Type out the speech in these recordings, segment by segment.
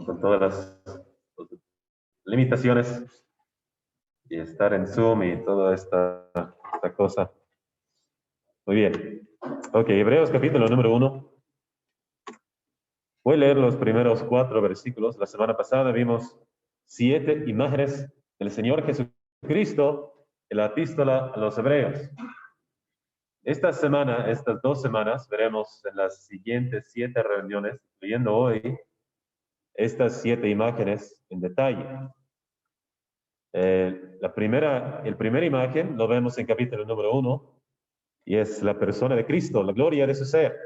con todas las limitaciones y estar en Zoom y toda esta cosa. Muy bien. Ok, Hebreos capítulo número 1. Voy a leer los primeros 4 versículos. La semana pasada vimos 7 imágenes del Señor Jesucristo en la epístola a los Hebreos. Estas 2 semanas, veremos en las siguientes 7 reuniones, incluyendo hoy, estas 7 imágenes en detalle. El primer imagen lo vemos en capítulo número 1 y es la persona de Cristo, la gloria de su ser.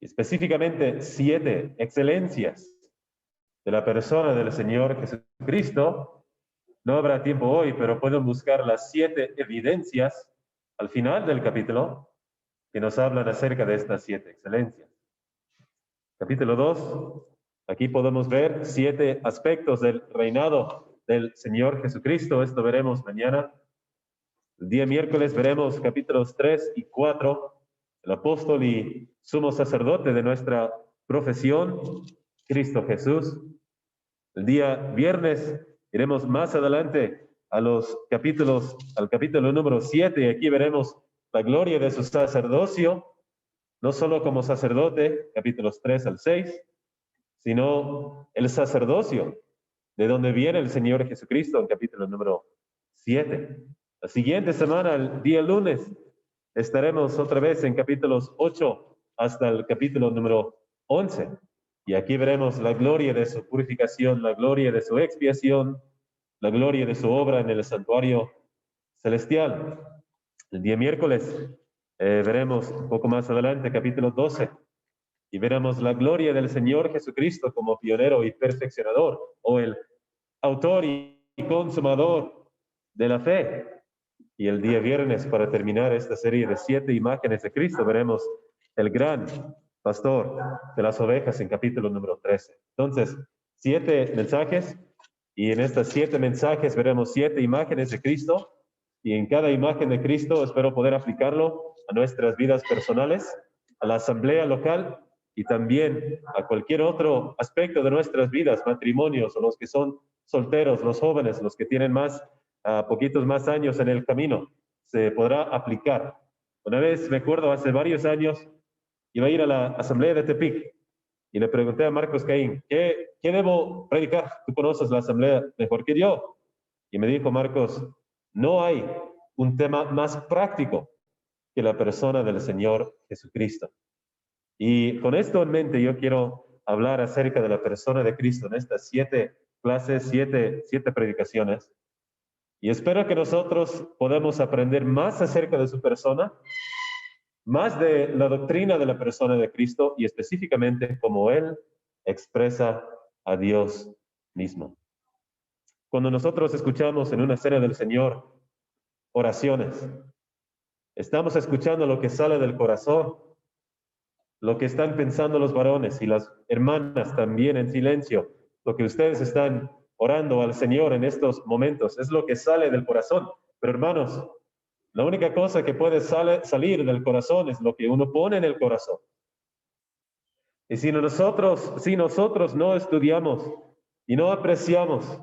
Específicamente 7 excelencias de la persona del Señor Jesucristo. No habrá tiempo hoy, pero pueden buscar las 7 evidencias al final del capítulo que nos hablan acerca de estas 7 excelencias. Capítulo 2, aquí podemos ver 7 aspectos del reinado del Señor Jesucristo. Esto veremos mañana. El día miércoles veremos capítulos 3 y 4, el apóstol y sumo sacerdote de nuestra profesión, Cristo Jesús. El día viernes iremos más adelante al capítulo número 7, y aquí veremos la gloria de su sacerdocio, no solo como sacerdote, capítulos 3 al 6, sino el sacerdocio, de donde viene el Señor Jesucristo, en capítulo número 7. La siguiente semana, el día lunes, estaremos otra vez en capítulos 8 hasta el capítulo número 11. Y aquí veremos la gloria de su purificación, la gloria de su expiación, la gloria de su obra en el santuario celestial. El día miércoles veremos un poco más adelante, capítulo 12, y veremos la gloria del Señor Jesucristo como pionero y perfeccionador, o el autor y consumador de la fe. Y el día viernes, para terminar esta serie de 7 imágenes de Cristo, veremos el gran pastor de las ovejas en capítulo número 13. Entonces, 7 mensajes, y en estas 7 mensajes veremos 7 imágenes de Cristo, y en cada imagen de Cristo espero poder aplicarlo a nuestras vidas personales, a la asamblea local y también a cualquier otro aspecto de nuestras vidas, matrimonios, o los que son solteros, los jóvenes, los que tienen poquitos más años en el camino, se podrá aplicar. Una vez, me acuerdo, hace varios años, iba a ir a la asamblea de Tepic y le pregunté a Marcos Caín, ¿qué debo predicar? Tú conoces la asamblea mejor que yo. Y me dijo Marcos, no hay un tema más práctico que la persona del Señor Jesucristo. Y con esto en mente yo quiero hablar acerca de la persona de Cristo en estas 7 clases, 7 predicaciones. Y espero que nosotros podamos aprender más acerca de su persona, más de la doctrina de la persona de Cristo y específicamente cómo Él expresa a Dios mismo. Cuando nosotros escuchamos en una cena del Señor oraciones, estamos escuchando lo que sale del corazón, lo que están pensando los varones y las hermanas también en silencio, lo que ustedes están orando al Señor en estos momentos, es lo que sale del corazón. Pero hermanos, la única cosa que puede salir del corazón es lo que uno pone en el corazón. Y si nosotros no estudiamos y no apreciamos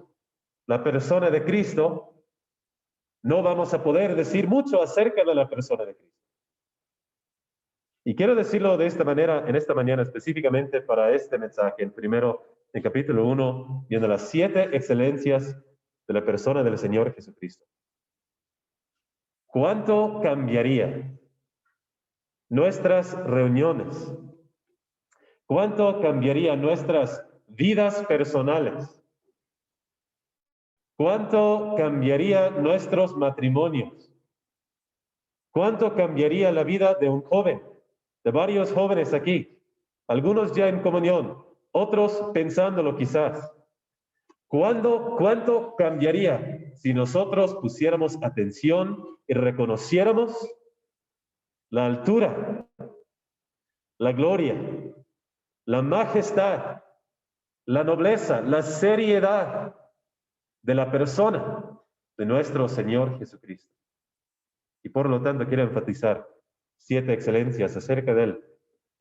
la persona de Cristo, no vamos a poder decir mucho acerca de la persona de Cristo. Y quiero decirlo de esta manera, en esta mañana específicamente para este mensaje, en capítulo 1, viendo las 7 excelencias de la persona del Señor Jesucristo. ¿Cuánto cambiaría nuestras reuniones? ¿Cuánto cambiaría nuestras vidas personales? ¿Cuánto cambiaría nuestros matrimonios? ¿Cuánto cambiaría la vida de un joven, de varios jóvenes aquí? Algunos ya en comunión, otros pensándolo quizás. ¿Cuánto cambiaría si nosotros pusiéramos atención y reconociéramos la altura, la gloria, la majestad, la nobleza, la seriedad de la persona de nuestro Señor Jesucristo? Y por lo tanto quiero enfatizar 7 excelencias acerca de Él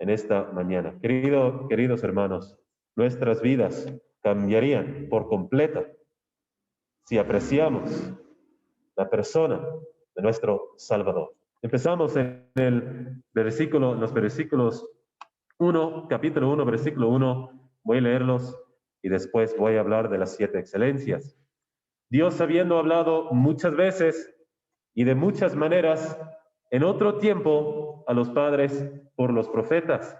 en esta mañana. Queridos hermanos, nuestras vidas cambiarían por completo si apreciamos la persona de nuestro Salvador. Empezamos en los versículos 1, capítulo 1, versículo 1. Voy a leerlos y después voy a hablar de las 7 excelencias. Dios, habiendo hablado muchas veces y de muchas maneras en otro tiempo a los padres por los profetas,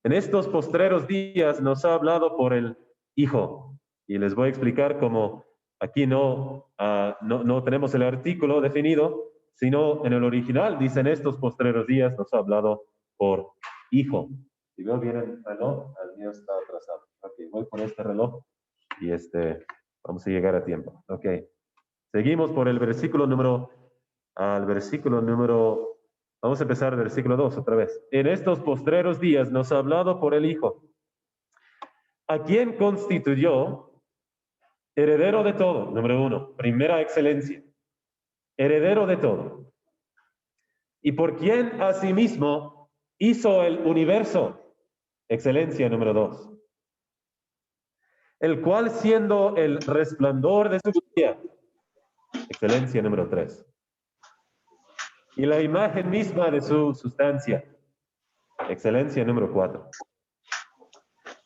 en estos postreros días nos ha hablado por el Hijo. Y les voy a explicar cómo aquí no tenemos el artículo definido, sino en el original dicen estos postreros días nos ha hablado por Hijo. Si veo bien el reloj, el mío está atrasado. Ok, voy por este reloj y vamos a llegar a tiempo. Ok. Seguimos por el versículo número, vamos a empezar el versículo 2 otra vez. En estos postreros días nos ha hablado por el Hijo, a quien constituyó heredero de todo, número 1, primera excelencia, heredero de todo. Y por quien asimismo hizo el universo, excelencia número 2. El cual siendo el resplandor de su gloria, excelencia número 3. Y la imagen misma de su sustancia, excelencia número 4.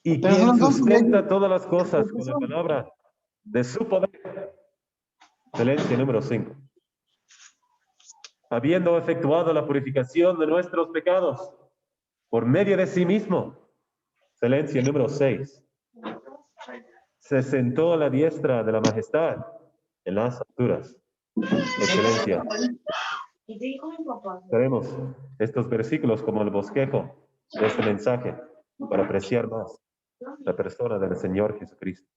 Y quien sustenta todas las cosas con la palabra de su poder, excelencia número 5. Habiendo efectuado la purificación de nuestros pecados por medio de sí mismo, excelencia número 6. Se sentó a la diestra de la majestad en las alturas, excelencia. Veremos estos versículos como el bosquejo de este mensaje para apreciar más la persona del Señor Jesucristo.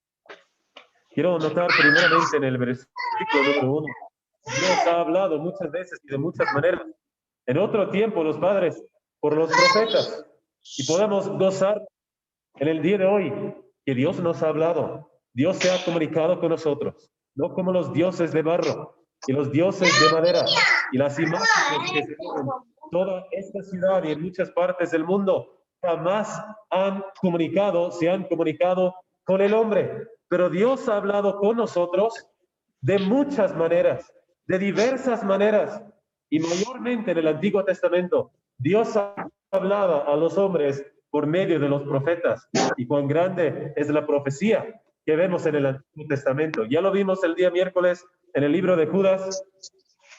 Quiero notar primeramente en el versículo número 1, Dios ha hablado muchas veces y de muchas maneras. En otro tiempo los padres por los profetas, y podemos gozar en el día de hoy que Dios nos ha hablado. Dios se ha comunicado con nosotros, no como los dioses de barro y los dioses de madera y las imágenes que se ven en toda esta ciudad y en muchas partes del mundo jamás se han comunicado con el hombre. Pero Dios ha hablado con nosotros de muchas maneras, de diversas maneras, y mayormente en el Antiguo Testamento. Dios hablaba a los hombres por medio de los profetas, y cuán grande es la profecía que vemos en el Antiguo Testamento. Ya lo vimos el día miércoles en el libro de Judas,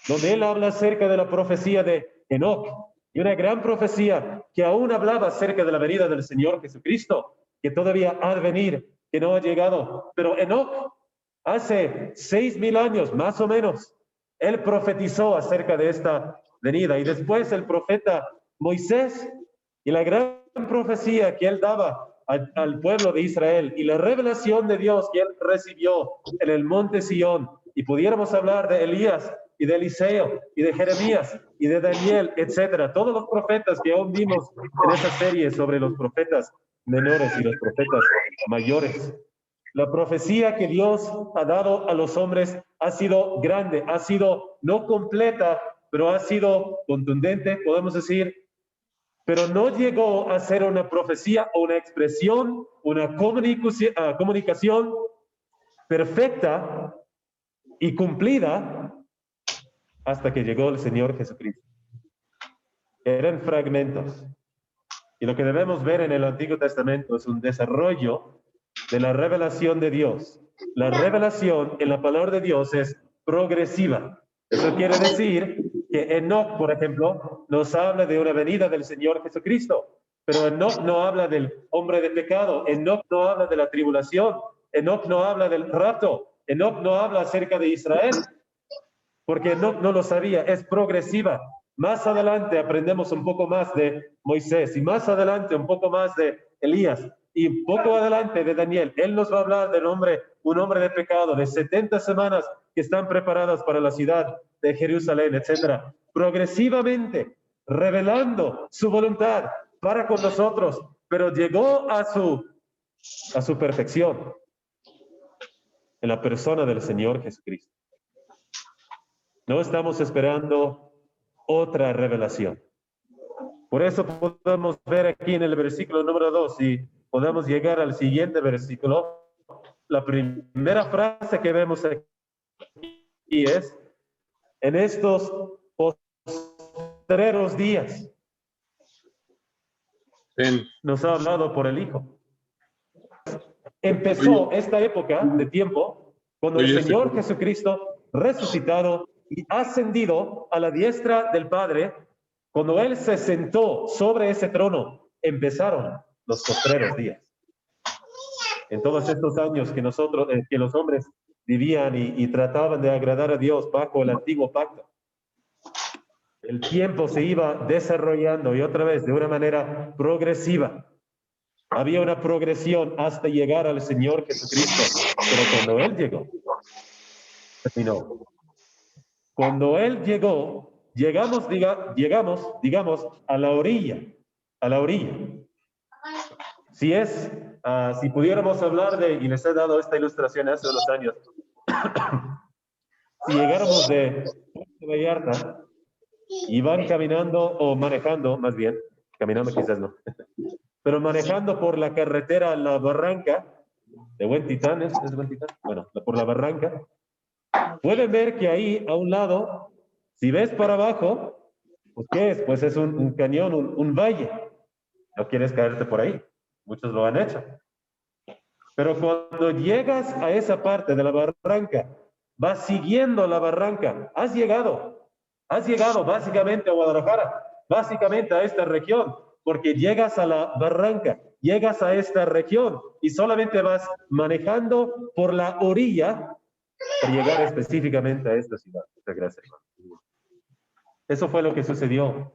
donde él habla acerca de la profecía de Enoc, y una gran profecía que aún hablaba acerca de la venida del Señor Jesucristo, que todavía ha de venir, que no ha llegado. Pero Enoc, hace 6,000 años más o menos, él profetizó acerca de esta venida, y después el profeta Moisés, y la gran profecía que él daba al pueblo de Israel, y la revelación de Dios que él recibió en el monte Sión. Y pudiéramos hablar de Elías y de Eliseo y de Jeremías y de Daniel, etcétera. Todos los profetas que aún vimos en esa serie sobre los profetas menores y los profetas mayores. La profecía que Dios ha dado a los hombres ha sido grande, ha sido no completa, pero ha sido contundente, podemos decir, pero no llegó a ser una profecía o una expresión, una comunicación perfecta y cumplida hasta que llegó el Señor Jesucristo. Eran fragmentos. Y lo que debemos ver en el Antiguo Testamento es un desarrollo de la revelación de Dios. La revelación en la palabra de Dios es progresiva. Eso quiere decir que Enoc, por ejemplo, nos habla de una venida del Señor Jesucristo, pero Enoc no habla del hombre de pecado, Enoc no habla de la tribulación, Enoc no habla del rapto, Enoc no habla acerca de Israel, porque Enoc no lo sabía, es progresiva. Más adelante aprendemos un poco más de Moisés y más adelante un poco más de Elías y poco adelante de Daniel. Él nos va a hablar del hombre, un hombre de pecado, de 70 semanas que están preparadas para la ciudad de Jerusalén, etcétera. Progresivamente revelando su voluntad para con nosotros, pero llegó a su perfección en la persona del Señor Jesucristo. No estamos esperando otra revelación. Por eso podemos ver aquí en el versículo número 2, y podemos llegar al siguiente versículo. La primera frase que vemos aquí es, en estos postreros días, nos ha hablado por el Hijo. Empezó esta época de tiempo cuando el Señor Jesucristo resucitado y ascendido a la diestra del Padre, cuando Él se sentó sobre ese trono, empezaron los postreros días. En todos estos años que nosotros, que los hombres vivían y trataban de agradar a Dios bajo el antiguo pacto, el tiempo se iba desarrollando y otra vez de una manera progresiva. Había una progresión hasta llegar al Señor Jesucristo, pero cuando Él llegó, terminó. Cuando Él llegó, llegamos, digamos, a la orilla, si pudiéramos hablar de, y les he dado esta ilustración hace unos años, si llegáramos de Puerto Vallarta y van caminando o manejando, más bien, caminando quizás no, pero manejando por la carretera La Barranca, de Buen Titán, ¿es Buen Titán? Bueno, por La Barranca, pueden ver que ahí a un lado, si ves para abajo, pues ¿qué es? Pues es un cañón, un valle. No quieres caerte por ahí. Muchos lo han hecho. Pero cuando llegas a esa parte de la barranca, vas siguiendo la barranca, has llegado básicamente a Guadalajara, básicamente a esta región, porque llegas a la barranca, llegas a esta región y solamente vas manejando por la orilla para llegar específicamente a esta ciudad. Muchas gracias, hermano. Eso fue lo que sucedió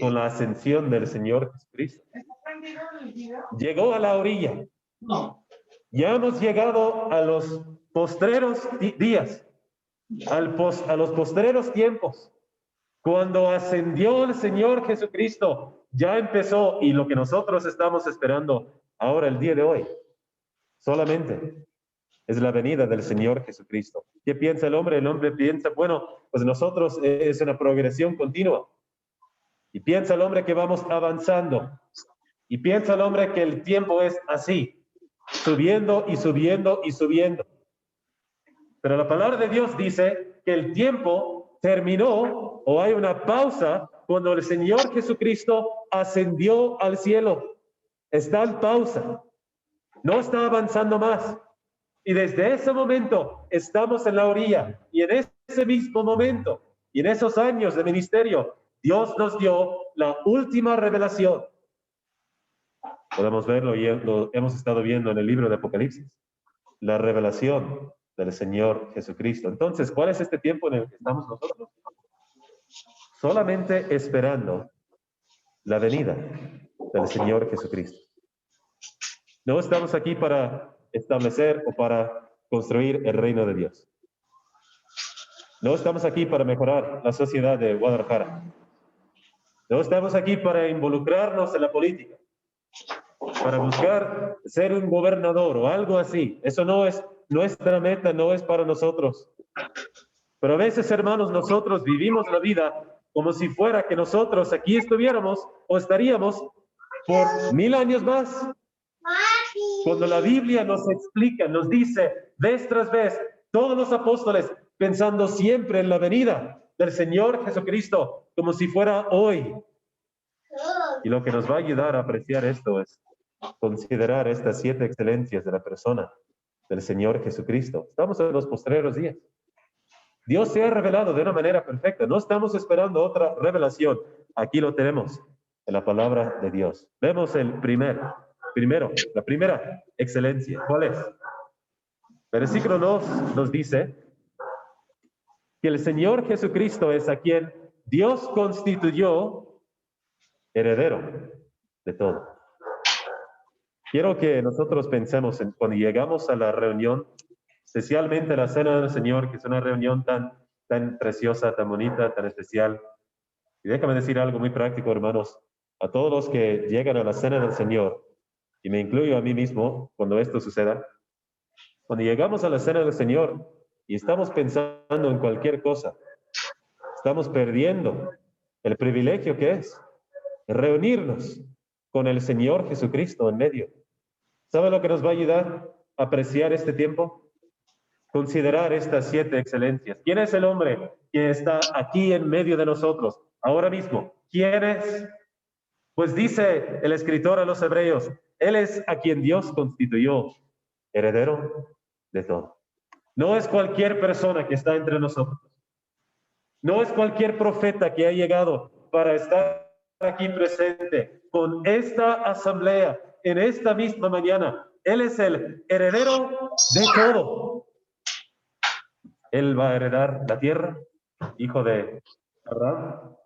con la ascensión del Señor Jesucristo. Llegó a la orilla. Ya hemos llegado a los postreros días, a los postreros tiempos. Cuando ascendió el Señor Jesucristo, ya empezó, y lo que nosotros estamos esperando ahora, el día de hoy, solamente es la venida del Señor Jesucristo. ¿Qué piensa el hombre? El hombre piensa, bueno, pues nosotros es una progresión continua. Y piensa el hombre que vamos avanzando. Y piensa el hombre que el tiempo es así, subiendo y subiendo y subiendo. Pero la palabra de Dios dice que el tiempo terminó o hay una pausa cuando el Señor Jesucristo ascendió al cielo. Está en pausa. No está avanzando más. Y desde ese momento estamos en la orilla. Y en ese mismo momento y en esos años de ministerio, Dios nos dio la última revelación. Podemos verlo y lo hemos estado viendo en el libro de Apocalipsis. La revelación del Señor Jesucristo. Entonces, ¿cuál es este tiempo en el que estamos nosotros? Solamente esperando la venida del Señor Jesucristo. No estamos aquí para establecer o para construir el reino de Dios. No estamos aquí para mejorar la sociedad de Guadalajara. No estamos aquí para involucrarnos en la política, para buscar ser un gobernador o algo así. Eso no es nuestra meta, no es para nosotros. Pero a veces, hermanos, nosotros vivimos la vida como si fuera que nosotros aquí estuviéramos o estaríamos por 1000 años más. Cuando la Biblia nos explica, nos dice vez tras vez, todos los apóstoles pensando siempre en la venida del Señor Jesucristo, como si fuera hoy. Y lo que nos va a ayudar a apreciar esto es considerar estas 7 excelencias de la persona del Señor Jesucristo. Estamos en los postreros días. Dios se ha revelado de una manera perfecta. No estamos esperando otra revelación. Aquí lo tenemos en la palabra de Dios. Vemos la primera excelencia. ¿Cuál es? Versículo 2 nos dice que el Señor Jesucristo es a quien Dios constituyó heredero de todo. Quiero que nosotros pensemos en cuando llegamos a la reunión, especialmente la Cena del Señor, que es una reunión tan preciosa, tan bonita, tan especial. Y déjame decir algo muy práctico, hermanos. A todos los que llegan a la Cena del Señor, y me incluyo a mí mismo cuando esto suceda, cuando llegamos a la Cena del Señor y estamos pensando en cualquier cosa, estamos perdiendo el privilegio que es reunirnos con el Señor Jesucristo en medio. ¿Sabe lo que nos va a ayudar a apreciar este tiempo? Considerar estas 7 excelencias. ¿Quién es el hombre que está aquí en medio de nosotros ahora mismo? ¿Quién es? Pues dice el escritor a los hebreos, él es a quien Dios constituyó heredero de todo. No es cualquier persona que está entre nosotros. No es cualquier profeta que ha llegado para estar aquí presente con esta asamblea en esta misma mañana. Él es el heredero de todo. Él va a heredar la tierra, hijo de Abraham.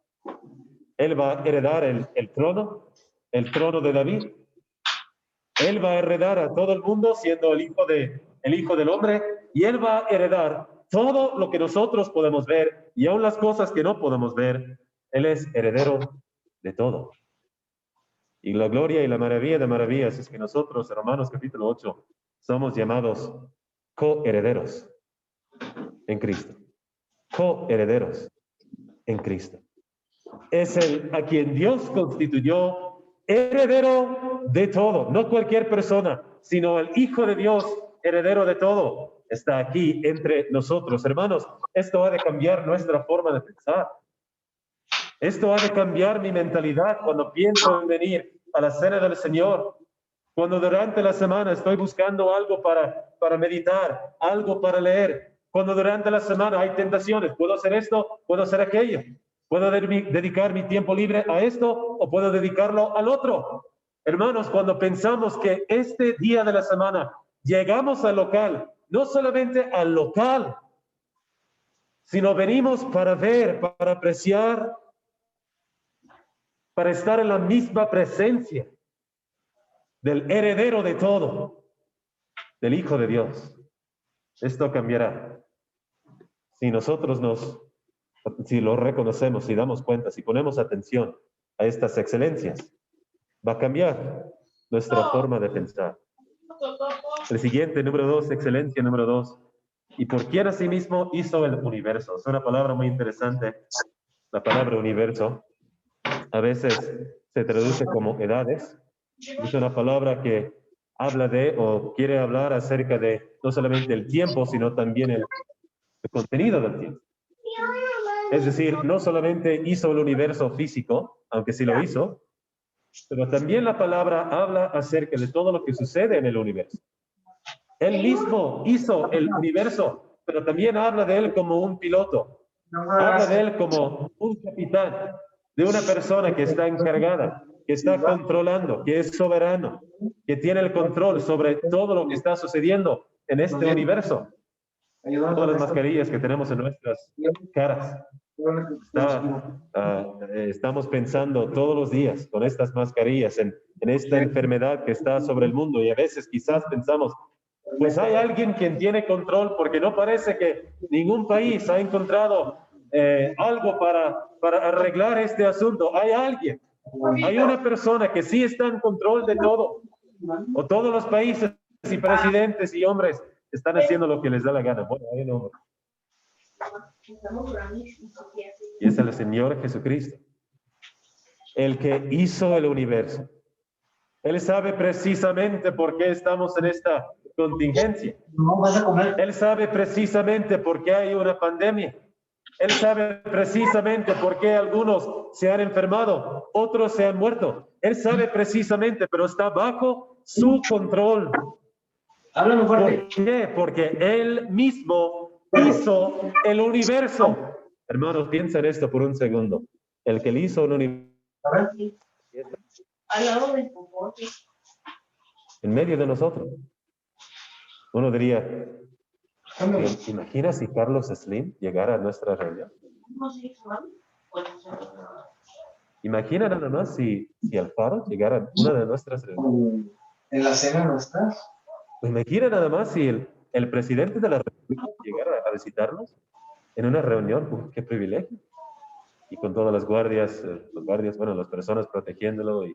Él va a heredar el trono de David. Él va a heredar a todo el mundo siendo el hijo del hombre, y él va a heredar todo lo que nosotros podemos ver y aún las cosas que no podemos ver. Él es heredero de todo. Y la gloria y la maravilla de maravillas es que nosotros, Romanos capítulo 8, somos llamados coherederos en Cristo. Coherederos en Cristo. Es el a quien Dios constituyó heredero de todo, no cualquier persona, sino el Hijo de Dios, heredero de todo, está aquí entre nosotros. Hermanos, esto ha de cambiar nuestra forma de pensar. Esto ha de cambiar mi mentalidad cuando pienso en venir a la cena del Señor. Cuando durante la semana estoy buscando algo para meditar, algo para leer. Cuando durante la semana hay tentaciones, puedo hacer esto, puedo hacer aquello. Puedo dedicar mi tiempo libre a esto o puedo dedicarlo al otro. Hermanos, cuando pensamos que este día de la semana llegamos al local, no solamente al local, sino venimos para ver, para apreciar, para estar en la misma presencia del heredero de todo, del Hijo de Dios. Esto cambiará. Si nosotros si lo reconocemos, si damos cuenta, si ponemos atención a estas excelencias, va a cambiar nuestra forma de pensar. El siguiente, número 2, excelencia número 2. ¿Y por quién asimismo hizo el universo? Es una palabra muy interesante. La palabra universo a veces se traduce como edades. Es una palabra que habla de o quiere hablar acerca de no solamente el tiempo, sino también el contenido del tiempo. Es decir, no solamente hizo el universo físico, aunque sí lo hizo, pero también la palabra habla acerca de todo lo que sucede en el universo. Él mismo hizo el universo, pero también habla de él como un piloto. Habla de él como un capitán, de una persona que está encargada, que está controlando, que es soberano, que tiene el control sobre todo lo que está sucediendo en este universo. Todas las mascarillas que tenemos en nuestras caras. Estamos pensando todos los días con estas mascarillas en esta enfermedad que está sobre el mundo, y a veces quizás pensamos, pues hay alguien quien tiene control, porque no parece que ningún país ha encontrado algo para arreglar este asunto. Hay alguien, hay una persona que sí está en control de todo, o todos los países y presidentes y hombres están haciendo lo que les da la gana. Bueno, hay un hombre. Y es el Señor Jesucristo, el que hizo el universo. Él sabe precisamente por qué estamos en esta contingencia. Él sabe precisamente por qué hay una pandemia. Él sabe precisamente por qué algunos se han enfermado, otros se han muerto. Él sabe precisamente, pero está bajo su control. ¿Por qué? Porque Él mismo hizo el universo. Hermanos, piensen esto por un segundo. El que le hizo el universo en medio de nosotros. Uno diría, ¿imagina si Carlos Slim llegara a nuestra reunión? Imagina nada más si Alfaro llegara a una de nuestras reuniones. ¿En la cena no estás? Imagina nada más si el presidente de la República llegara a visitarnos en una reunión. Uf, qué privilegio. Y con todas las guardias, bueno, las personas protegiéndolo y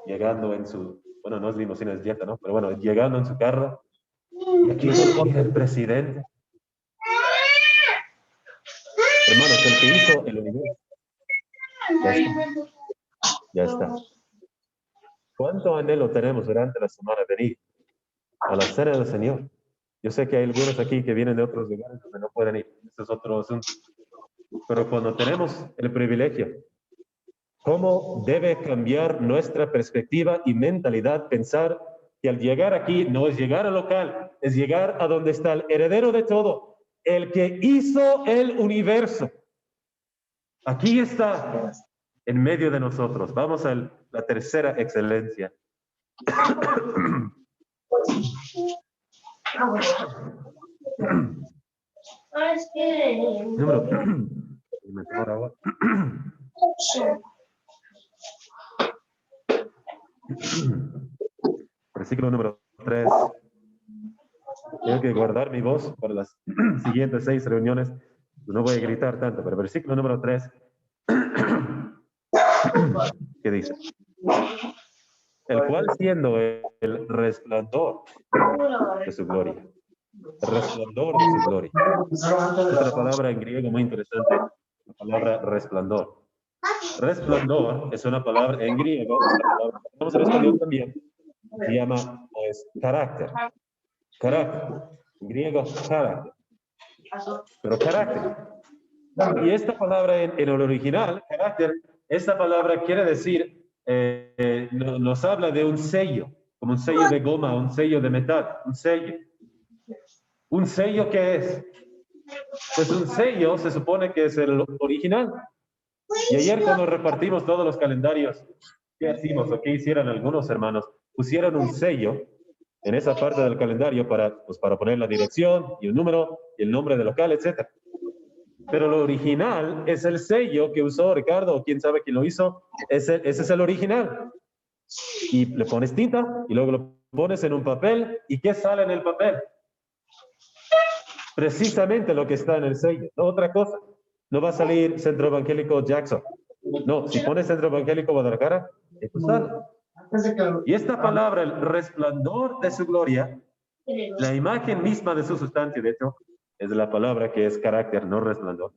llegando en su, bueno, no es limusina, es Jetta, ¿no? Pero bueno, llegando en su carro. Y aquí viene el presidente. Hermanos, el que hizo el universo. Ya está. Ya está. ¿Cuánto anhelo tenemos durante la semana de venir a la cena del Señor? Yo sé que hay algunos aquí que vienen de otros lugares donde no pueden ir. Ese es otro asunto. Pero cuando tenemos el privilegio, ¿cómo debe cambiar nuestra perspectiva y mentalidad pensar que al llegar aquí no es llegar al local, es llegar a donde está el heredero de todo, el que hizo el universo? Aquí está, en medio de nosotros. Vamos a la tercera excelencia. Número. Me tomo agua. Versículo número 3. Tengo que guardar mi voz para las siguientes 6 reuniones. No voy a gritar tanto, pero versículo número 3. ¿Qué dice? El cual siendo el resplandor de su gloria. El resplandor de su gloria. Otra palabra en griego muy interesante, la palabra resplandor. Resplandor es una palabra en griego, una palabra que tenemos en español también, se llama pues carácter. Carácter. En griego, carácter. Pero carácter. Y esta palabra en el original, carácter, esta palabra quiere decir, nos habla de un sello, como un sello de goma, un sello de metal, un sello. ¿Un sello qué es? Pues un sello se supone que es el original. Y ayer cuando repartimos todos los calendarios, ¿qué hicimos o qué hicieron algunos hermanos? Pusieron un sello en esa parte del calendario para poner la dirección y el número y el nombre del local, etc. Pero lo original es el sello que usó Ricardo, o quién sabe quién lo hizo, ese es el original. Y le pones tinta y luego lo pones en un papel. ¿Y qué sale en el papel? Precisamente lo que está en el sello, no otra cosa. No va a salir Centro Evangélico Jackson. No, si pones Centro Evangélico Guadalajara, esto sale. Y esta palabra, el resplandor de su gloria, la imagen misma de su sustancia, de hecho, es la palabra que es carácter, no resplandor.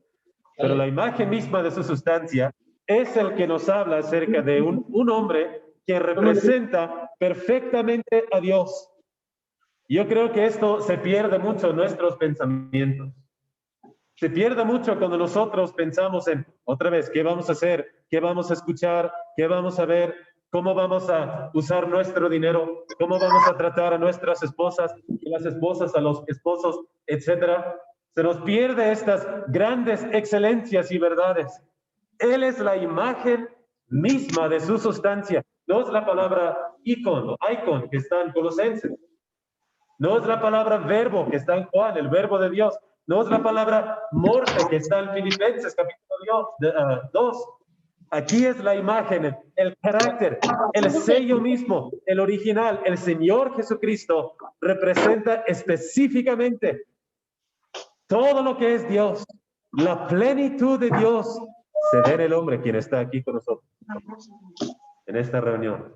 Pero la imagen misma de su sustancia es el que nos habla acerca de un hombre que representa perfectamente a Dios. Yo creo que esto se pierde mucho en nuestros pensamientos. Se pierde mucho cuando nosotros pensamos en, otra vez, ¿qué vamos a hacer? ¿Qué vamos a escuchar? ¿Qué vamos a ver? ¿Cómo vamos a usar nuestro dinero? ¿Cómo vamos a tratar a nuestras esposas y las esposas a los esposos, etcétera? Se nos pierde estas grandes excelencias y verdades. Él es la imagen misma de su sustancia. No es la palabra icon que está en Colosenses. No es la palabra verbo que está en Juan, el verbo de Dios. No es la palabra morte que está en Filipenses, capítulo 2. Aquí es la imagen, el carácter, el sello mismo, el original. El Señor Jesucristo representa específicamente todo lo que es Dios. La plenitud de Dios se ve en el hombre, quien está aquí con nosotros, en esta reunión,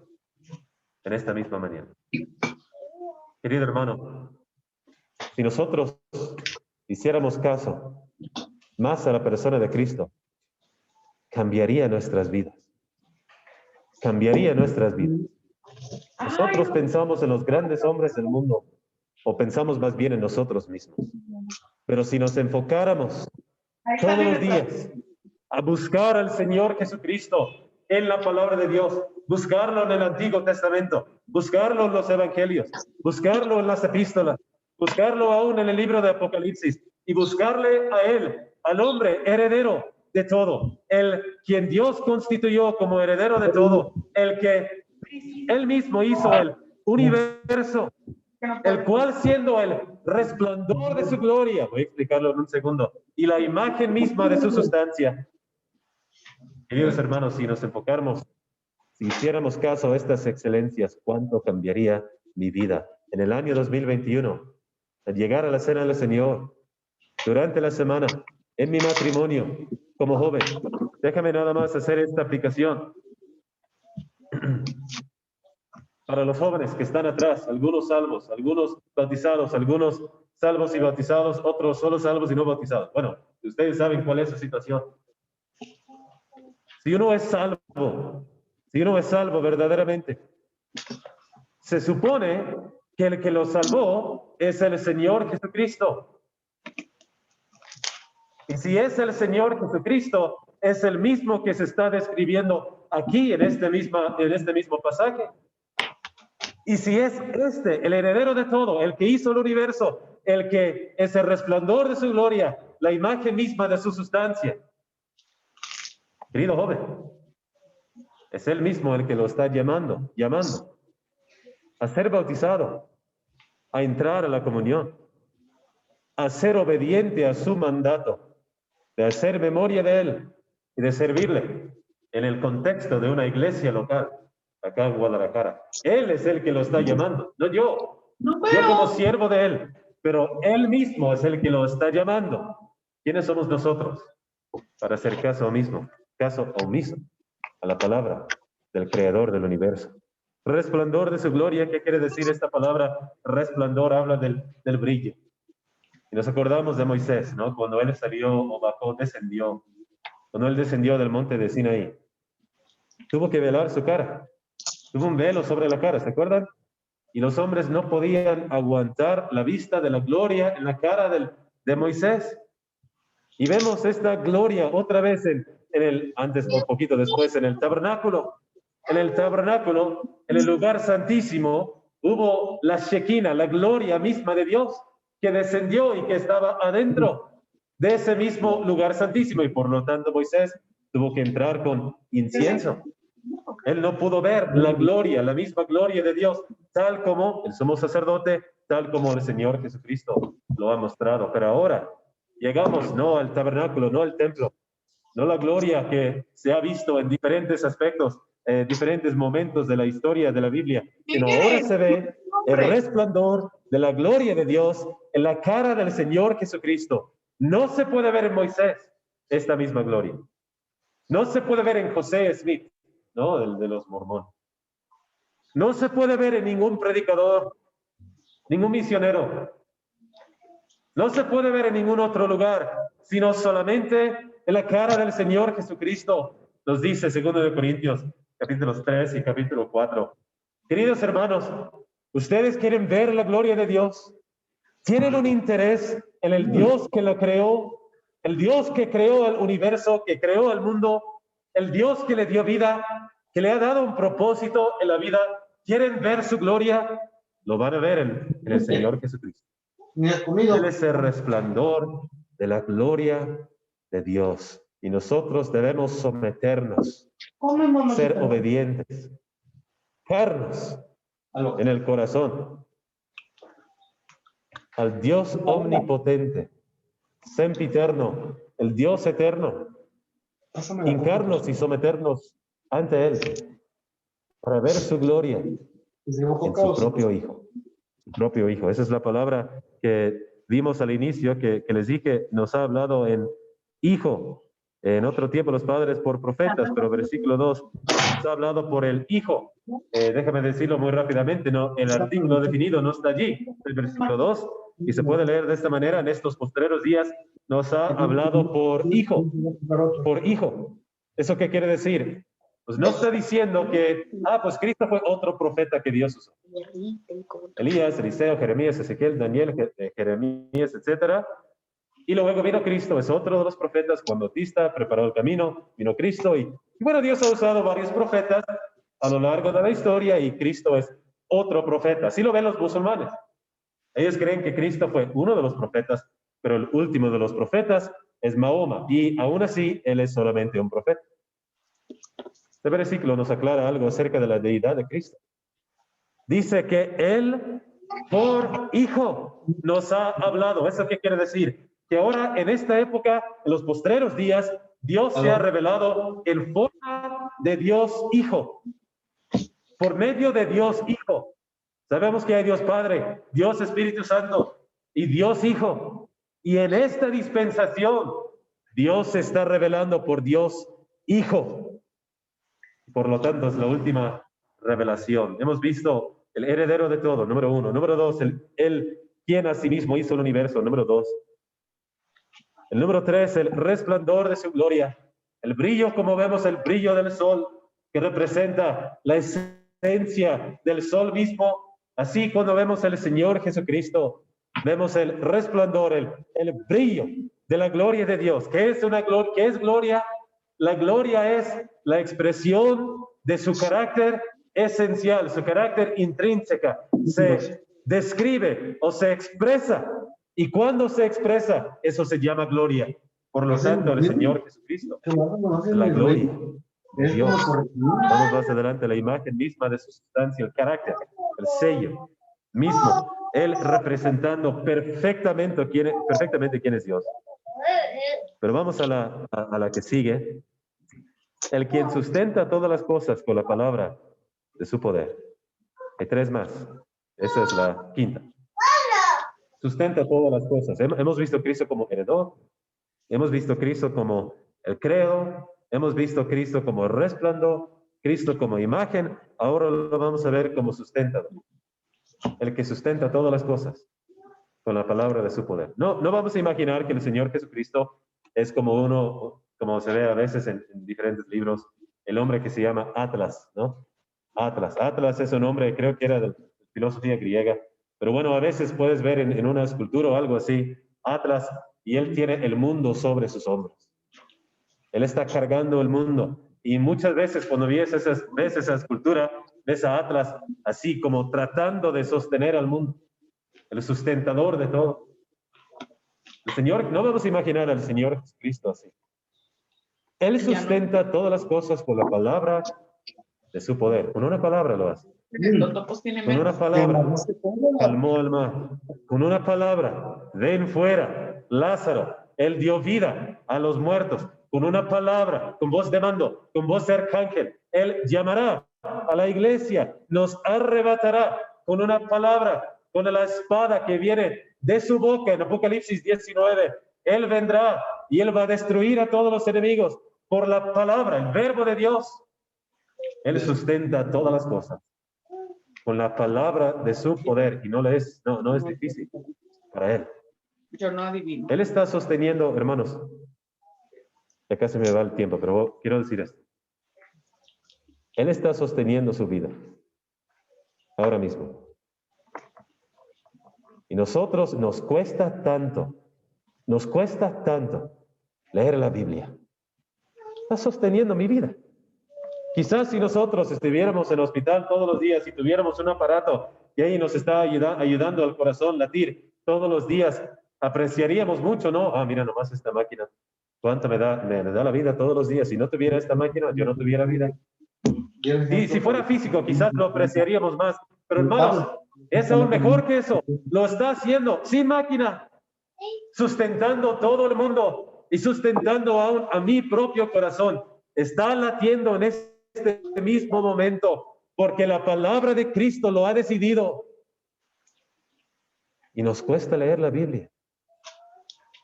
en esta misma mañana. Querido hermano, si nosotros hiciéramos caso más a la persona de Cristo, cambiaría nuestras vidas. Cambiaría nuestras vidas. Nosotros pensamos en los grandes hombres del mundo, o pensamos más bien en nosotros mismos. Pero si nos enfocáramos todos los días a buscar al Señor Jesucristo en la palabra de Dios, buscarlo en el Antiguo Testamento, buscarlo en los Evangelios, buscarlo en las epístolas, buscarlo aún en el libro de Apocalipsis y buscarle a Él, al hombre heredero de todo, el quien Dios constituyó como heredero de todo, el que Él mismo hizo el universo, el cual siendo el resplandor de su gloria, voy a explicarlo en un segundo, y la imagen misma de su sustancia. Queridos hermanos, si nos enfocáramos, si hiciéramos caso a estas excelencias, ¿cuánto cambiaría mi vida en el año 2021? Al llegar a la cena del Señor, durante la semana, en mi matrimonio, como joven. Déjame nada más hacer esta aplicación. Para los jóvenes que están atrás, algunos salvos, algunos bautizados, algunos salvos y bautizados, otros solo salvos y no bautizados. Bueno, ustedes saben cuál es su situación. Si uno es salvo verdaderamente, Se supone que el que lo salvó es el Señor Jesucristo. Y si es el Señor Jesucristo, es el mismo que se está describiendo aquí en este mismo pasaje. Y si es el heredero de todo, el que hizo el universo, el que es el resplandor de su gloria, la imagen misma de su sustancia. Querido joven, es él mismo el que lo está llamando a ser bautizado, a entrar a la comunión, a ser obediente a su mandato, de hacer memoria de él y de servirle en el contexto de una iglesia local, acá en Guadalajara. Él es el que lo está llamando, no yo. Yo como siervo de él, pero él mismo es el que lo está llamando. ¿Quiénes somos nosotros para hacer caso omiso a la palabra del Creador del universo? Resplandor de su gloria. ¿Qué quiere decir esta palabra? Resplandor habla del brillo. Y nos acordamos de Moisés, ¿no? Cuando él salió o bajó, descendió. Cuando él descendió del monte de Sinaí, tuvo que velar su cara. Tuvo un velo sobre la cara, ¿se acuerdan? Y los hombres no podían aguantar la vista de la gloria en la cara de Moisés. Y vemos esta gloria otra vez antes o poquito después, en el tabernáculo. En el tabernáculo, en el lugar santísimo, hubo la Shekinah, la gloria misma de Dios, que descendió y que estaba adentro de ese mismo lugar santísimo. Y por lo tanto Moisés tuvo que entrar con incienso. Él no pudo ver la gloria, la misma gloria de Dios, tal como el sumo sacerdote, tal como el Señor Jesucristo lo ha mostrado. Pero ahora llegamos no al tabernáculo, no al templo, no la gloria que se ha visto en diferentes aspectos, diferentes momentos de la historia de la Biblia, sino ahora se ve el resplandor de la gloria de Dios en la cara del Señor Jesucristo. No se puede ver en Moisés esta misma gloria. No se puede ver en José Smith, ¿no? El de los mormones. No se puede ver en ningún predicador, ningún misionero. No se puede ver en ningún otro lugar, sino solamente en la cara del Señor Jesucristo. Nos dice 2 Corintios, capítulos 3 y capítulo 4. Queridos hermanos, ¿ustedes quieren ver la gloria de Dios? ¿Tienen un interés en el Dios que lo creó? El Dios que creó el universo, que creó el mundo, el Dios que le dio vida, que le ha dado un propósito en la vida. ¿Quieren ver su gloria? Lo van a ver en el Señor Jesucristo. Él es el resplandor de la gloria de Dios. Y nosotros debemos someternos, ser obedientes, fijarnos en el corazón al Dios omnipotente, sempiterno, el Dios eterno, hincarnos y someternos ante Él para ver su gloria en su propio Hijo. Su propio Hijo. Esa es la palabra que vimos al inicio, que les dije, nos ha hablado en Hijo. En otro tiempo los padres por profetas, pero versículo 2 nos ha hablado por el Hijo. Déjame decirlo muy rápidamente, ¿no? El artículo definido no está allí, el versículo 2, y se puede leer de esta manera: en estos postreros días nos ha hablado por Hijo, por Hijo. ¿Eso qué quiere decir? Pues no está diciendo que, pues Cristo fue otro profeta que Dios usó. Elías, Eliseo, Jeremías, Ezequiel, Daniel, Jeremías, etcétera. Y luego vino Cristo, es otro de los profetas. Juan Bautista preparó el camino, vino Cristo y bueno, Dios ha usado varios profetas a lo largo de la historia y Cristo es otro profeta. Así lo ven los musulmanes. Ellos creen que Cristo fue uno de los profetas, pero el último de los profetas es Mahoma y aún así él es solamente un profeta. Este versículo nos aclara algo acerca de la deidad de Cristo. Dice que Él, por Hijo, nos ha hablado. ¿Eso qué quiere decir? Que ahora, en esta época, en los postreros días, Dios se ha revelado en forma de Dios Hijo. Por medio de Dios Hijo. Sabemos que hay Dios Padre, Dios Espíritu Santo y Dios Hijo. Y en esta dispensación, Dios se está revelando por Dios Hijo. Por lo tanto, es la última revelación. Hemos visto el heredero de todo, número 1. Número 2, el quien a sí mismo hizo el universo, número 2. El número 3, el resplandor de su gloria. El brillo, como vemos, el brillo del sol, que representa la esencia presencia del sol mismo. Así cuando vemos al Señor Jesucristo, vemos el resplandor, el brillo de la gloria de Dios. ¿Qué es una gloria? ¿Qué es gloria? La gloria es la expresión de su carácter esencial, su carácter intrínseca. Se describe o se expresa. Y cuando se expresa, eso se llama gloria. Por lo tanto, el Señor Jesucristo, la gloria de Dios. Vamos más adelante, la imagen misma de su sustancia, el carácter, el sello mismo. Él representando perfectamente quién es Dios. Pero vamos a la que sigue. El quien sustenta todas las cosas con la palabra de su poder. Hay tres más. Esa es la quinta. Sustenta todas las cosas. Hemos visto a Cristo como heredor. Hemos visto a Cristo como el credo. Hemos visto a Cristo como resplandor. Cristo como imagen. Ahora lo vamos a ver como sustentador. El que sustenta todas las cosas con la palabra de su poder. No vamos a imaginar que el Señor Jesucristo es como se ve a veces en diferentes libros, el hombre que se llama Atlas, ¿no? Atlas es un hombre, creo que era de filosofía griega, pero bueno, a veces puedes ver en una escultura o algo así, Atlas, y él tiene el mundo sobre sus hombros. Él está cargando el mundo. Y muchas veces cuando ves esa escultura, ves a Atlas así como tratando de sostener al mundo, el sustentador de todo. El Señor, no vamos a imaginar al Señor Jesucristo así. Él sustenta todas las cosas con la palabra de su poder. Con una palabra lo hace. Con una palabra calmó el mar. Con una palabra, ven fuera, Lázaro. Él dio vida a los muertos. Con una palabra, con voz de mando, con voz de arcángel. Él llamará a la iglesia, nos arrebatará con una palabra, con la espada que viene de su boca en Apocalipsis 19. Él vendrá y él va a destruir a todos los enemigos por la palabra, el verbo de Dios. Él sustenta todas las cosas con la palabra de su poder y no es difícil para él. Yo no adivino. Él está sosteniendo, hermanos, ya casi me va el tiempo, pero quiero decir esto. Él está sosteniendo su vida ahora mismo. Y nosotros nos cuesta tanto leer la Biblia. Está sosteniendo mi vida. Quizás si nosotros estuviéramos en el hospital todos los días y tuviéramos un aparato y ahí nos está ayudando al corazón latir todos los días, apreciaríamos mucho, ¿no? Ah, mira nomás esta máquina. ¿Cuánto me da la vida todos los días? Si no tuviera esta máquina, yo no tuviera vida. Y si fuera físico, quizás lo apreciaríamos más. Pero hermanos, es aún mejor que eso. Lo está haciendo sin máquina, sustentando todo el mundo y sustentando aún a mi propio corazón. Está latiendo en este mismo momento porque la palabra de Cristo lo ha decidido. Y nos cuesta leer la Biblia.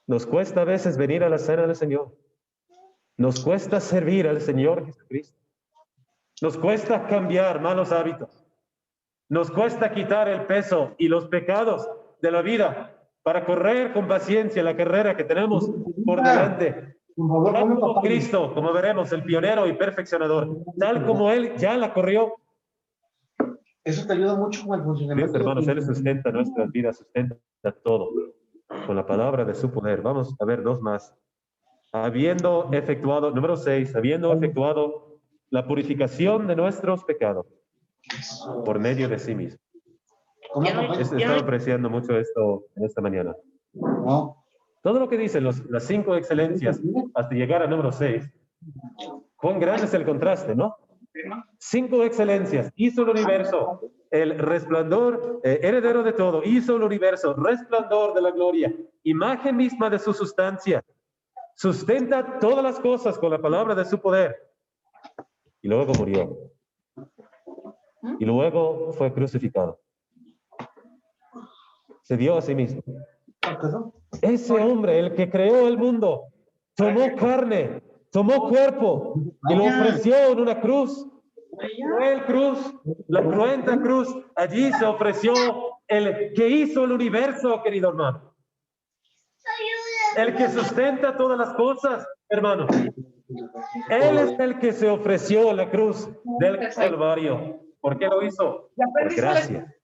Nos cuesta a veces venir a la cena del Señor. Nos cuesta servir al Señor Jesucristo. Nos cuesta cambiar malos hábitos. Nos cuesta quitar el peso y los pecados de la vida para correr con paciencia la carrera que tenemos por delante. Tal como Cristo, como veremos, el pionero y perfeccionador, tal como Él ya la corrió. Eso te ayuda mucho con el funcionamiento. Hermanos, Él sustenta nuestras vidas, sustenta todo con la palabra de su poder. Vamos a ver dos más. Habiendo efectuado, número 6, habiendo efectuado la purificación de nuestros pecados por medio de sí mismo. He estado apreciando mucho esto en esta mañana. No. Todo lo que dicen las 5 excelencias hasta llegar a número 6, cuán grande es el contraste, ¿no? 5 excelencias, hizo el universo, el resplandor, heredero de todo, hizo el universo, resplandor de la gloria, imagen misma de su sustancia, sustenta todas las cosas con la palabra de su poder. Y luego murió. Y luego fue crucificado. Se dio a sí mismo. Ese hombre, el que creó el mundo, tomó carne, tomó cuerpo y lo ofreció en una cruz. Cruel cruz, la cruenta cruz. Allí se ofreció el que hizo el universo, querido hermano. El que sustenta todas las cosas, hermano. Él es el que se ofreció en la cruz del Calvario. ¿Por qué lo hizo? Ya Por perdiste la- gracia.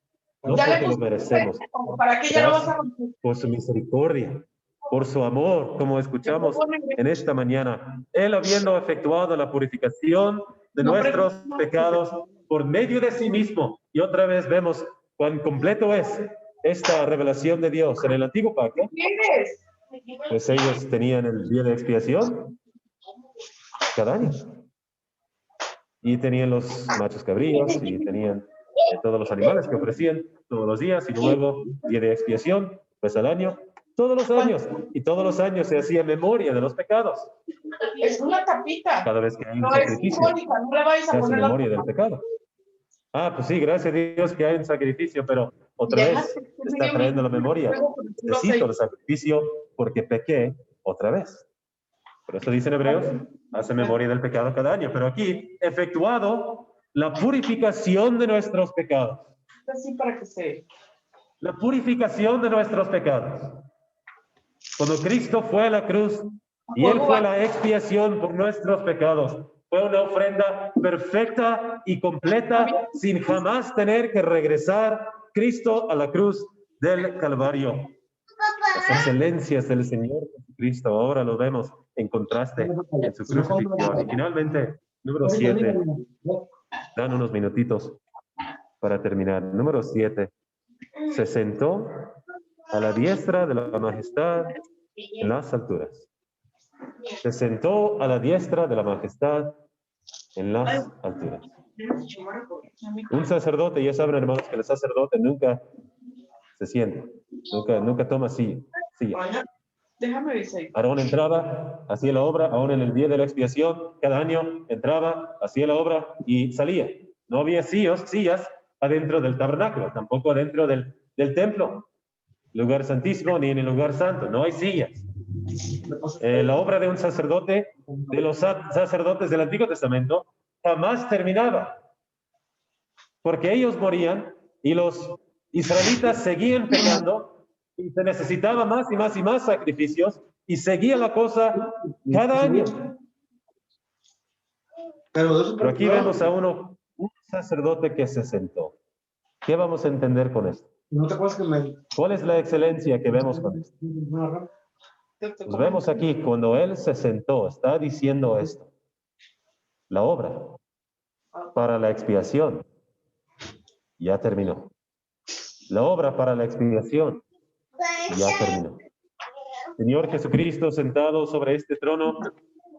No ya le porque lo puse- merecemos. ¿Para qué ya lo vas a Gracias. romper? Por su misericordia, por su amor, como escuchamos en esta mañana. Él habiendo efectuado la purificación de No, nuestros pero- pecados por medio de sí mismo. Y otra vez vemos cuán completo es esta revelación de Dios. En el antiguo pacto, ¿Quieres? pues ellos tenían el día de expiación cada año. Y tenían los machos cabríos y tenían todos los animales que ofrecían todos los días. Y luego día de expiación, pues al año, todos los años. Y todos los años se hacía memoria de los pecados. Es una tapita. Cada vez que hay un No es sacrificio, simbólica, no le vayas se a hace poner la memoria del pecado. Ah, pues sí, gracias a Dios que hay un sacrificio, pero otra vez se está trayendo la memoria. Necesito el sacrificio porque pequé otra vez. Por eso dice en Hebreos, hace memoria del pecado cada año. Pero aquí, efectuado la purificación de nuestros pecados. Así para que se... La purificación de nuestros pecados. Cuando Cristo fue a la cruz y Él fue la expiación por nuestros pecados, fue una ofrenda perfecta y completa sin jamás tener que regresar Cristo a la cruz del Calvario. Las excelencias del Señor Jesucristo, ahora lo vemos en contraste en su crucifixión. Y finalmente, número 7, dan unos minutitos para terminar. Número 7, se sentó a la diestra de la majestad en las alturas. Se sentó a la diestra de la majestad en las alturas. Un sacerdote, ya saben hermanos que el sacerdote nunca se sienta, nunca toma silla. Déjame decir. Aarón entraba, hacía la obra, aún en el día de la expiación, cada año entraba, hacía la obra y salía. No había sillas adentro del tabernáculo, tampoco adentro del templo, lugar santísimo, ni en el lugar santo, no hay sillas. La obra de un sacerdote, de los sacerdotes del Antiguo Testamento, jamás terminaba, porque ellos morían y los israelitas seguían pecando y se necesitaba más y más y más sacrificios y seguía la cosa cada año. Pero aquí vemos a un sacerdote que se sentó. ¿Qué vamos a entender con esto? ¿No te acuerdas que me... ¿Cuál es la excelencia que vemos con esto? Pues vemos aquí, cuando él se sentó, está diciendo esto. La obra para la expiación ya terminó. La obra para la expiación ya terminó. Señor Jesucristo sentado sobre este trono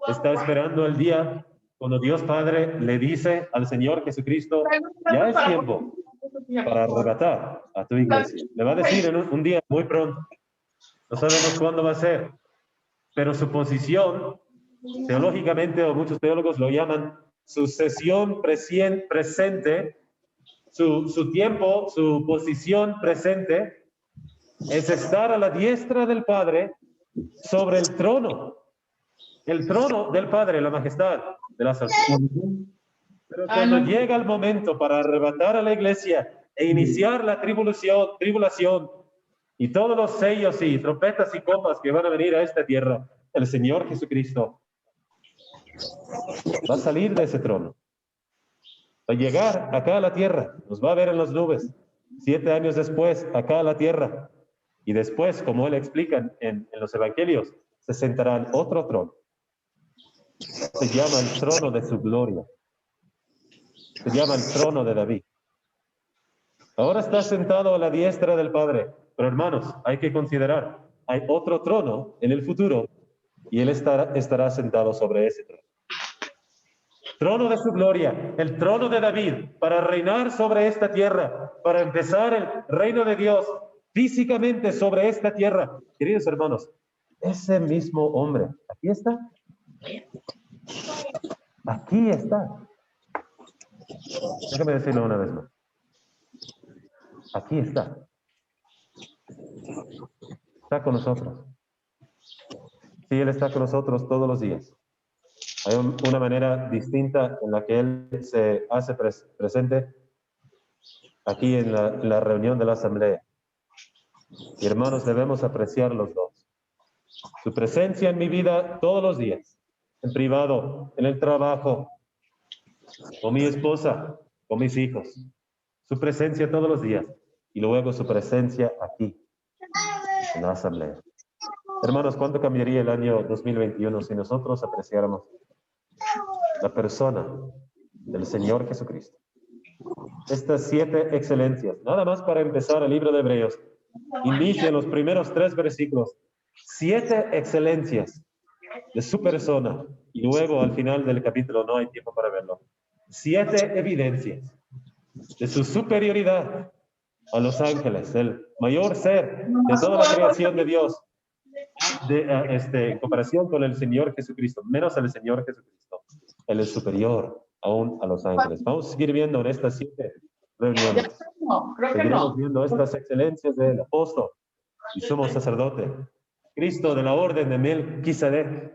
está esperando el día cuando Dios Padre le dice al Señor Jesucristo, ya es tiempo para arrebatar a tu iglesia. Le va a decir en un día muy pronto. No sabemos cuándo va a ser, pero su posición, teológicamente, o muchos teólogos lo llaman sucesión presente, su tiempo, su posición presente, es estar a la diestra del Padre sobre el trono del Padre, la majestad de la salvación. Pero cuando llega el momento para arrebatar a la iglesia e iniciar la tribulación y todos los sellos y trompetas y copas que van a venir a esta tierra, el Señor Jesucristo va a salir de ese trono, va a llegar acá a la tierra, nos va a ver en las nubes, 7 años después, acá a la tierra, y después, como él explica en los evangelios, se sentará en otro trono. Se llama el trono de su gloria. Se llama el trono de David. Ahora está sentado a la diestra del Padre. Pero hermanos, hay que considerar, hay otro trono en el futuro y él estará sentado sobre ese trono. Trono de su gloria, el trono de David, para reinar sobre esta tierra, para empezar el reino de Dios físicamente sobre esta tierra. Queridos hermanos, ese mismo hombre, aquí está. Aquí está. Déjame decirlo una vez más. Aquí está. Está con nosotros. Sí, Él está con nosotros todos los días. Hay una manera distinta en la que Él se hace presente aquí en la reunión de la asamblea. Y hermanos, debemos apreciar los dos. Su presencia en mi vida todos los días, en privado, en el trabajo, con mi esposa, con mis hijos, su presencia todos los días y luego su presencia aquí, en la asamblea. Hermanos, ¿cuánto cambiaría el año 2021 si nosotros apreciáramos la persona del Señor Jesucristo? Estas 7 excelencias, nada más para empezar el libro de Hebreos, inicia en los primeros 3 versículos, 7 excelencias de su persona, y luego al final del capítulo, no hay tiempo para verlo, 7 evidencias de su superioridad a los ángeles, el mayor ser de toda la creación de Dios, en comparación con el Señor Jesucristo, menos el Señor Jesucristo. Él es superior aún a los ángeles. Vamos a seguir viendo en estas 7 reuniones. Seguiremos viendo estas excelencias del apóstol y sumo sacerdote. Cristo de la orden de Melquisedec.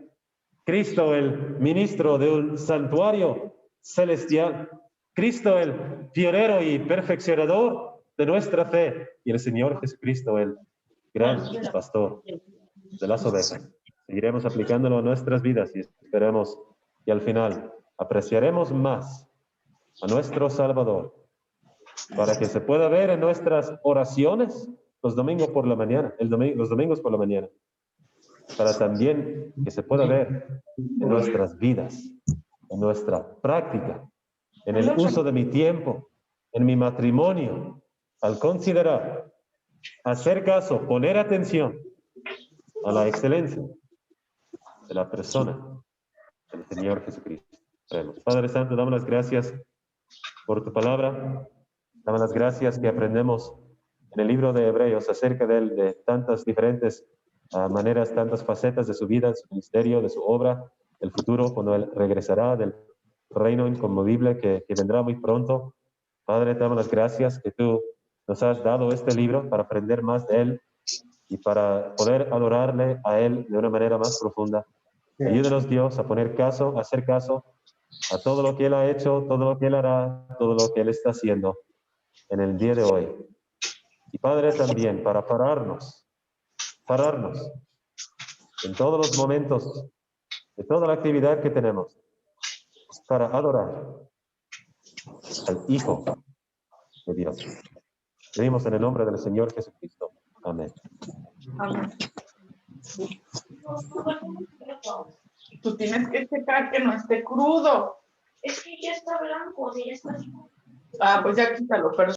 Cristo el ministro de un santuario celestial. Cristo el pionero y perfeccionador de nuestra fe. Y el Señor Jesucristo el gran pastor de las ovejas. Seguiremos aplicándolo a nuestras vidas y esperemos que al final apreciaremos más a nuestro Salvador para que se pueda ver en nuestras oraciones los domingos por la mañana, los domingos por la mañana, para también que se pueda ver en nuestras vidas, en nuestra práctica, en el uso de mi tiempo, en mi matrimonio, al considerar, hacer caso, poner atención a la excelencia de la persona del Señor Jesucristo. Padre Santo, damos las gracias por tu palabra. Damos las gracias que aprendemos en el libro de Hebreos acerca de él, de tantas diferentes maneras, tantas facetas de su vida, de su ministerio, de su obra, del futuro, cuando él regresará del reino inconmovible que vendrá muy pronto. Padre, te damos las gracias que tú nos has dado este libro para aprender más de él y para poder adorarle a él de una manera más profunda. Ayúdanos, Dios, a poner caso, a hacer caso a todo lo que él ha hecho, todo lo que él hará, todo lo que él está haciendo en el día de hoy. Y Padre, también para pararnos en todos los momentos de toda la actividad que tenemos para adorar al Hijo de Dios. Pedimos en el nombre del Señor Jesucristo. Amén. Amén. Tú tienes que checar que no esté crudo. Es que ya está blanco, ya está. Ah, pues ya quítalo, pero